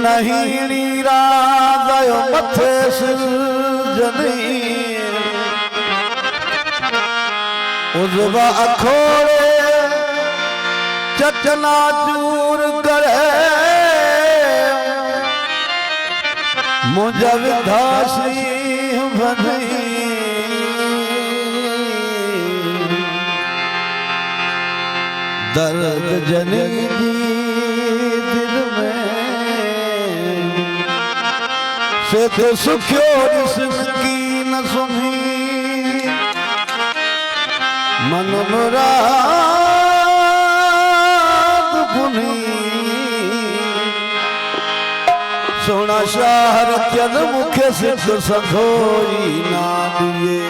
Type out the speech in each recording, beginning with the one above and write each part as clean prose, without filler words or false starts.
नहीं राजयो मथे सिरजनी उजवा अखोड़े चचना चूर करे मुझे विधासी बनी दर्द जनी दिल में से तो सुखियो जिसकी न सुनी मन मुराद पुनी सोना शहर चल मुखे सिद्ध संधोई ना दिए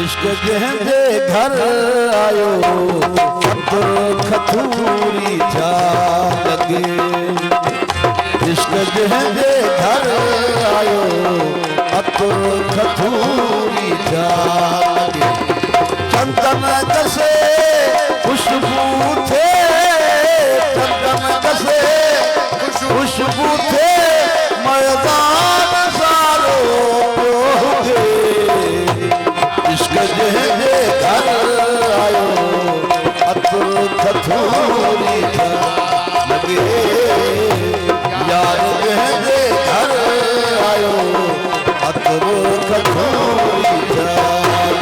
इश्क जहजे घर आयो अतर खतूरी जा लगे इश्क जहजे घर आयो अतर खतूरी जा लगे चंदन कसे खुशबू थे चंदन कसे खुशबू थे मैदान सारो प्योगे इश्क जहजे घर आयो अतर खतूरी जा लगे यार जहजे घर आयो अतर खतूरी जा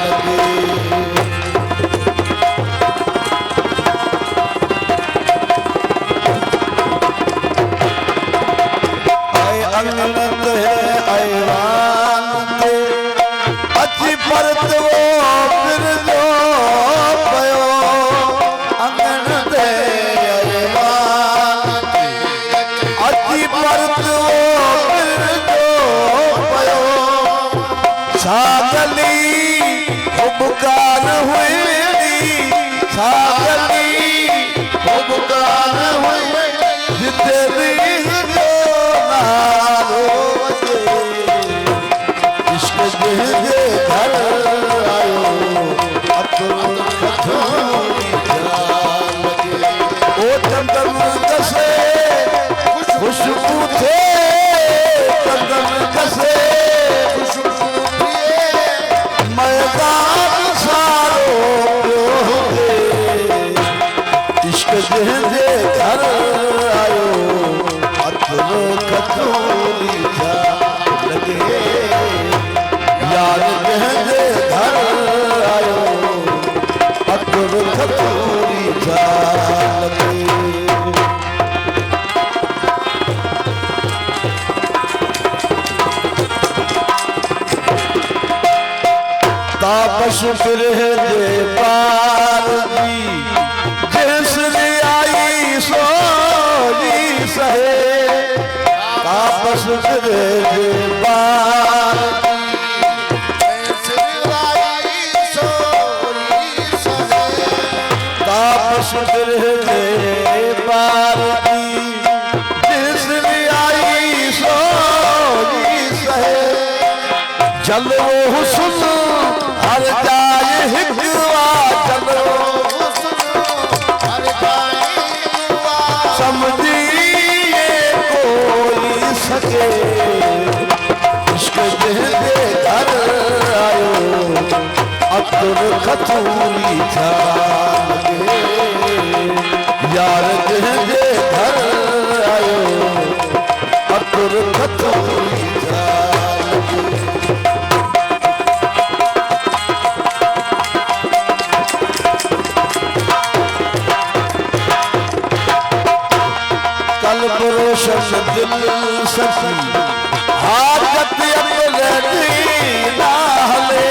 लगे आए अंगनत है ऐवान के अच्छी परत वो फिर जो पयो अंगन दे ऐवान अच्छी परत वो फिर जो पयो सागली उपकार हुई सागली उपकार हुई जितनी जो नारो इश्क जहजे घर आयो अतर खतूरी जा लगे ओ चंदन कसे खुशबू थे चंदन कसे खुशबू मैदान सारो प्योगे इश्क जहजे घर आयो अतर खतूरी जा लगे यार जहजे घर आयो अतर खतूरी जा लगे तापस फिर जे पार जी जिसने आई सोजी सहे तापस फिर जे पार तापस फिर जे पार जिसने आई सोजी सहे जल वो हुस्न हर जाए हिकवा चलो समझिए कोई सके इश्क जहजे घर आयो अतर खतूरी जा लगे यार जहजे घर आयो अतर खतूरी जा लगे कल्ब रोशन दिल सखी हाजत अपने ना हले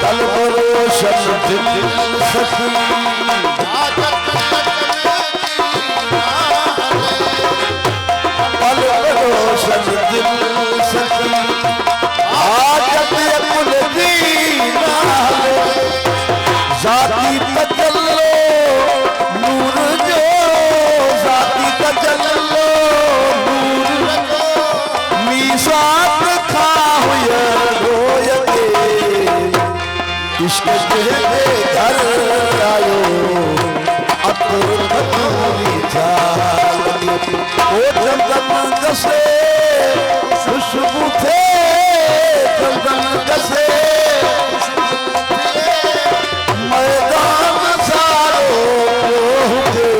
कल्ब रोशन दिल सखी कल्ब रोशन दिल सखी हाजत अपने ना हले जाती तजल्लो नूर जो जाती तजल्लो नूर मीसात खा हुए रोयते इश्क जहजे घर आयो अतर खतूरी जा कसे खुशबू थे चंदन कसे मैदान सारो थे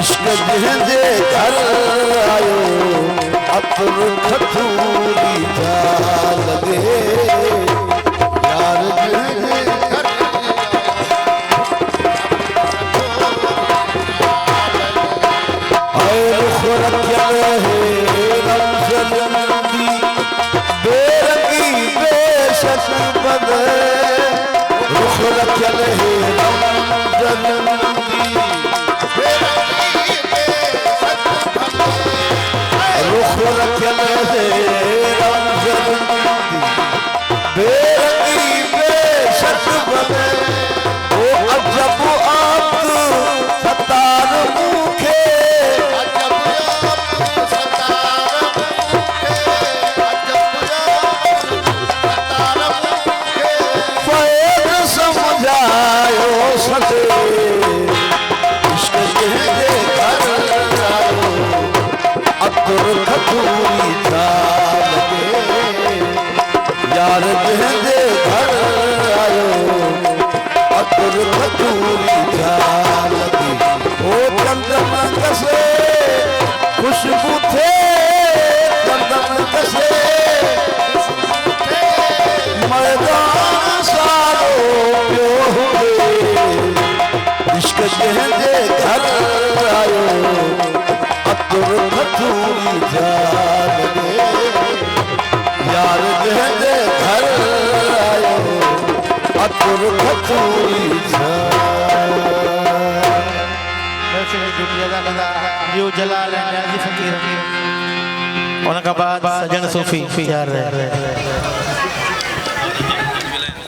इश्क जंहिंजे घर आयो अतर खटूरी था लगे यार जंहिंजे घर आए रुख रखियल है रमज़नदी बेरंगी बेशक बदे रुख रखियल है रमज़नदी रुख रखियल है रमज़नदी बेरंगी बेशक बदे ओ अजब आप सतार मुखे खटूरी था लगे यार जंहिंजे घर आयो अतर खटूरी था लगे ओ चंदन कसे खुशबू थे चंदन कसे मैदान सारो पियो हुए इश्क जंहिंजे घर आयो अतर खटूरी था लगे यार जंहिंजे घर आयो अतर खटूरी था जलाल न्याज़ी फ़कीर उन खां बाद सजन सूफ़ी